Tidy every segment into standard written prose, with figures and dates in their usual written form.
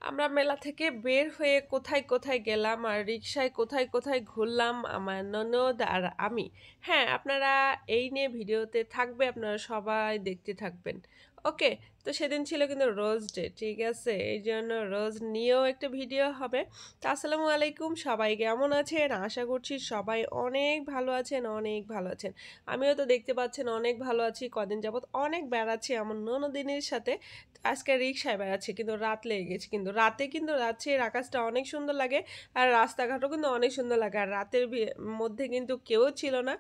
আমরা মেলা থেকে বের হয়ে কোথায় কোথায় গেলাম আর রিক্সায় কোথায় কোথায় ঘুরলাম আমার ননদ আর আমি। হ্যাঁ, আপনারা এই নিয়ে ভিডিওতে থাকবে, আপনারা সবাই দেখতে থাকবেন। ওকে। তো সেদিন ছিল কিন্তু রোজ ডে, ঠিক আছে, এই জন্য রোজ নিয়েও একটা ভিডিও হবে। তো আসসালামু আলাইকুম, সবাই কেমন আছেন? আশা করছি সবাই অনেক ভালো আছেন, অনেক ভালো আছেন। আমিও তো দেখতে পাচ্ছেন অনেক ভালো আছি। কদিন যাবত অনেক বেড়াচ্ছি আমার ননদিনীর সাথে। আজকে রিক্সায় বেড়াচ্ছি, কিন্তু রাত লেগে গেছে। কিন্তু রাতে কিন্তু রাজশাহীর আকাশটা অনেক সুন্দর লাগে, আর রাস্তাঘাটও কিন্তু অনেক সুন্দর লাগে। আর রাতের মধ্যে কিন্তু কেউ ছিল না,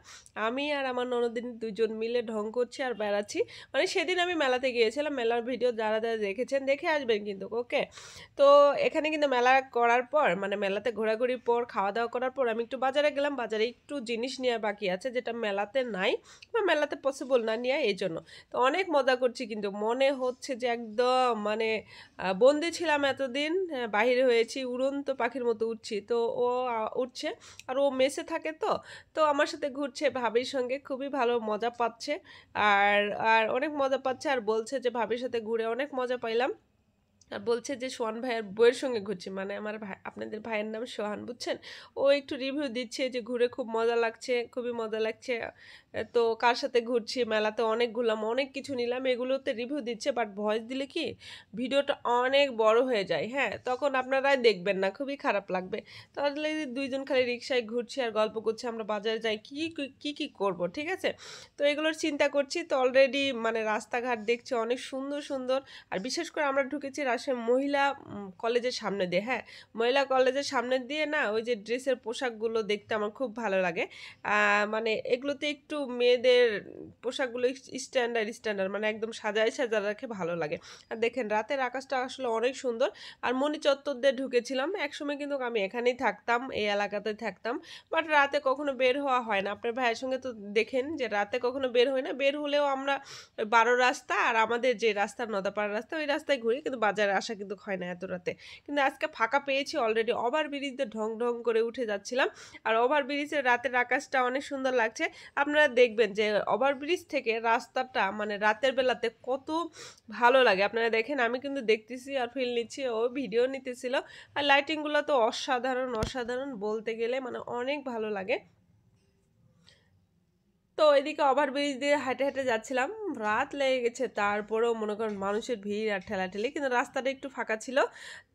আমি আর আমার ননদিনী দুজন মিলে ঢং করছি আর বেড়াচ্ছি। মানে সেদিন আমি মেলাতে গিয়েছিলাম, মেলার ভিডিও যারা যারা দেখেছেন দেখে আসবেন কিন্তু। ওকে। তো এখানে কিন্তু মেলা করার পর, মানে মেলাতে ঘোরাঘুরির পর, খাওয়া দাওয়া করার পর আমি একটু বাজারে গেলাম। বাজারে একটু জিনিস নেওয়া বাকি আছে, যেটা মেলাতে নাই বা মেলাতে পসিবল না নেওয়া, এই জন্য। তো অনেক মজা করছি, কিন্তু মনে হচ্ছে যে একদম মানে বন্দি ছিলাম এতদিন, বাহিরে হয়েছি, উড়ন্ত পাখির মতো উঠছি। তো ও উঠছে, আর ও মেসে থাকে। তো তো আমার সাথে ঘুরছে ভাবির সঙ্গে, খুবই ভালো মজা পাচ্ছে। আর আর অনেক মজা পাচ্ছে, আর বলছে যে ভাবির সাথে ঘুরে অনেক মজা পাইলাম। আর বলছে যে সোহান ভাইয়ের বইয়ের সঙ্গে ঘুরছি, মানে আমার ভাই, আপনাদের ভাইয়ের নাম সোহান, বুঝছেন। ও একটু রিভিউ দিচ্ছে যে ঘুরে খুব মজা লাগছে, খুবই মজা লাগছে। তো কার সাথে ঘুরছি, মেলাতে অনেক ঘুরলাম, অনেক কিছু নিলাম, এগুলোতে রিভিউ দিচ্ছে। বাট ভয়েস দিলে কি ভিডিওটা অনেক বড় হয়ে যায়, হ্যাঁ, তখন আপনারাই দেখবেন না, খুবই খারাপ লাগবে। তাহলে দুইজন খালি রিক্সায় ঘুরছি আর গল্প করছি, আমরা বাজারে যাই কি কি কি করব, ঠিক আছে। তো এগুলোর চিন্তা করছি। তো অলরেডি মানে রাস্তাঘাট দেখছি অনেক সুন্দর সুন্দর। আর বিশেষ করে আমরা ঢুকেছি রাজশাহী মহিলা কলেজের সামনে দিয়ে। হ্যাঁ, মহিলা কলেজের সামনে দিয়ে না, ওই যে ড্রেসের পোশাকগুলো দেখতে আমার খুব ভালো লাগে। মানে এগুলোতে একটু মেয়েদের পোশাকগুলো স্ট্যান্ডার্ড স্ট্যান্ডার্ড, মানে একদম সাজায় সাজা রাখে, ভালো লাগে। আর দেখেন রাতের আকাশটা আসলে অনেক সুন্দর। আর মণি চত্বর দিয়ে ঢুকেছিলাম, একসময় কিন্তু আমি এখানেই থাকতাম, এই এলাকাতে থাকতাম। বাট রাতে কখনো বের হওয়া হয় না। আপনার ভাইয়ের সঙ্গে তো দেখেন যে রাতে কখনো বের হয় না, বের হলেও আমরা ওই 12 রাস্তা আর আমাদের যে রাস্তা নদাপাড়া রাস্তা, ওই রাস্তায় ঘুরি, কিন্তু বাজারে আসা কিন্তু হয় না এত রাতে। কিন্তু আজকে ফাঁকা পেয়েছি অলরেডি, ওভার ব্রিজ দিয়ে ঢং ঢং করে উঠে যাচ্ছিলাম। আর ওভার ব্রিজের রাতের আকাশটা অনেক সুন্দর লাগছে। আপনারা দেখবেন যে ওভার ব্রিজ থেকে রাস্তাটা মানে রাতের বেলাতে কত ভালো লাগে। আপনারা দেখেন, আমি কিন্তু দেখতেছি আর ফিল নিচ্ছি, ও ভিডিও নিতেছিল। আর লাইটিংগুলো তো অসাধারণ অসাধারণ বলতে গেলে, মানে অনেক ভালো লাগে। তো এদিকে ওভারব্রিজ দিয়ে হেঁটে হেঁটে যাচ্ছিলাম, রাত লেগে গেছে, তারপরেও মনে করেন মানুষের ভিড় আর ঠেলাঠেলি, কিন্তু রাস্তাটা একটু ফাঁকা ছিল।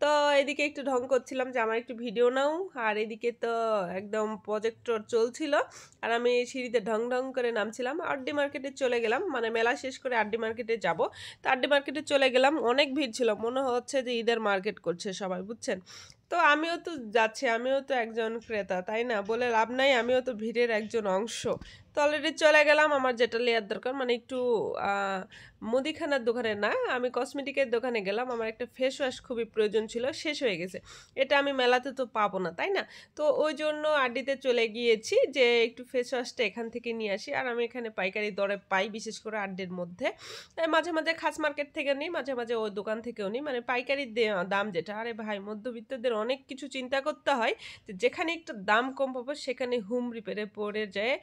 তো এদিকে একটু ঢং করছিলাম যে আমার একটু ভিডিও নাও। আর এদিকে তো একদম প্রজেক্টর চলছিল, আর আমি সিঁড়িতে ঢং ঢং করে নামছিলাম। আরডি মার্কেটে চলে গেলাম, মানে মেলা শেষ করে আরডি মার্কেটে যাব। তো আরডি মার্কেটে চলে গেলাম, অনেক ভিড় ছিল, মনে হচ্ছে যে ঈদের মার্কেট করছে সবাই, বুঝছেন। তো আমিও তো যাচ্ছি, আমিও তো একজন ক্রেতা, তাই না, বলে লাভ নাই, আমিও তো ভিড়ের একজন অংশ। তো অলরেডি চলে গেলাম আমার যেটা নেওয়ার দরকার, মানে একটু মুদিখানার দোকানে না, আমি কসমেটিকের দোকানে গেলাম। আমার একটা ফেস ওয়াশ খুবই প্রয়োজন ছিল, শেষ হয়ে গেছে। এটা আমি মেলাতে তো পাবো না, তাই না। তো ওই জন্য আডিতে চলে গিয়েছি যে একটু ফেস ওয়াশটা এখান থেকে নিয়ে আসি। আর আমি এখানে পাইকারি দরে পাই, বিশেষ করে আড্ডের মধ্যে। মাঝে মাঝে খাস মার্কেট থেকে নিই, মাঝে মাঝে ওই দোকান থেকেও নিই, মানে পাইকারি দাম যেটা। আরে ভাই, মধ্যবিত্তদের অনেক কিছু চিন্তা করতে হয়, যে যেখানে একটু দাম কম পাবো সেখানে হুমড়ি পেরে পড়ে যায়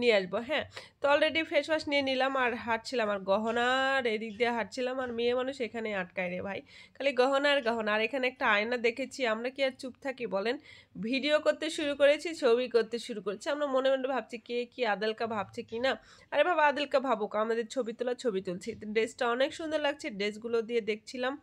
নিয়ে আসবো। হ্যাঁ। তো অলরেডি ফেস ওয়াশ নিয়ে নিলাম, আর হাঁটছিলাম, আর গহনার এদিক দিয়ে হাঁটছিলাম। আর মেয়ে মানুষ এখানে আটকায় রে ভাই, খালি গহনা আর গহনা। আর এখানে একটা আয়না দেখেছি, আমরা কি আর চুপ থাকি বলেন। ভিডিও করতে শুরু করেছি, ছবি করতে শুরু করেছি, আমরা মনে মনে ভাবছি কে কি আদেলকা ভাবছে কি না। আরে বাবা, আদেলকা ভাবুক, আমাদের ছবি তোলা, ছবি তুলছি। ড্রেসটা অনেক সুন্দর লাগছে, ড্রেসগুলো দিয়ে দেখছিলাম।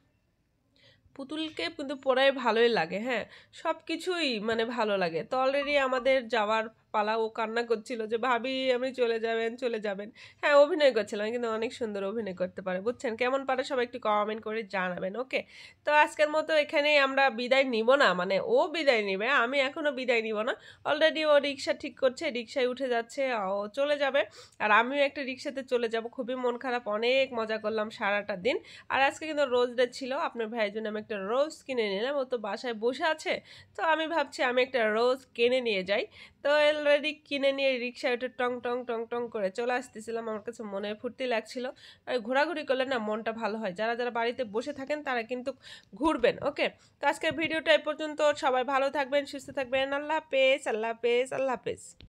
পুতুলকে কিন্তু পড়ায় ভালোই লাগে, হ্যাঁ, সব কিছুই মানে ভালো লাগে। তো অলরেডি আমাদের যাওয়ার পালা, ও কান্না করছিল যে ভাবি আপনি চলে যাবেন চলে যাবেন। হ্যাঁ, অভিনয় করছিলাম, কিন্তু অনেক সুন্দর অভিনয় করতে পারে, বুঝছেন। কেমন পারে সবাই একটু কমেন্ট করে জানাবেন। ওকে। তো আজকের মতো এখানেই আমরা বিদায় নিব না, মানে ও বিদায় নিবে, আমি এখনো বিদায় নিব না। অলরেডি ও রিক্সা ঠিক করছে, রিক্সায় উঠে যাচ্ছে, ও চলে যাবে। আর আমিও একটা রিক্সাতে চলে যাব, খুবই মন খারাপ, অনেক মজা করলাম সারাটা দিন। আর আজকে কিন্তু রোজ ডে ছিল, আপনার ভাইয়ের জন্য আমি একটা রোজ কিনে নিলাম, ও তো বাসায় বসে আছে। তো আমি ভাবছি আমি একটা রোজ কিনে নিয়ে যাই। তো অলরেডি কিনে নিয়ে রিক্সায় উঠে টং টং টং টং করে চলে আসতেছিলাম, আমার কাছে মনে ফুর্তি লাগছিল। আর ঘোরাঘুরি করলে না মনটা ভালো হয়, যারা যারা বাড়িতে বসে থাকেন তারা কিন্তু ঘুরবেন। ওকে। তো আজকের ভিডিওটা এই পর্যন্ত, সবাই ভালো থাকবেন, সুস্থ থাকবেন, আল্লাহ হাফেজ, আল্লাহ হাফেজ, আল্লাহ হাফেজ।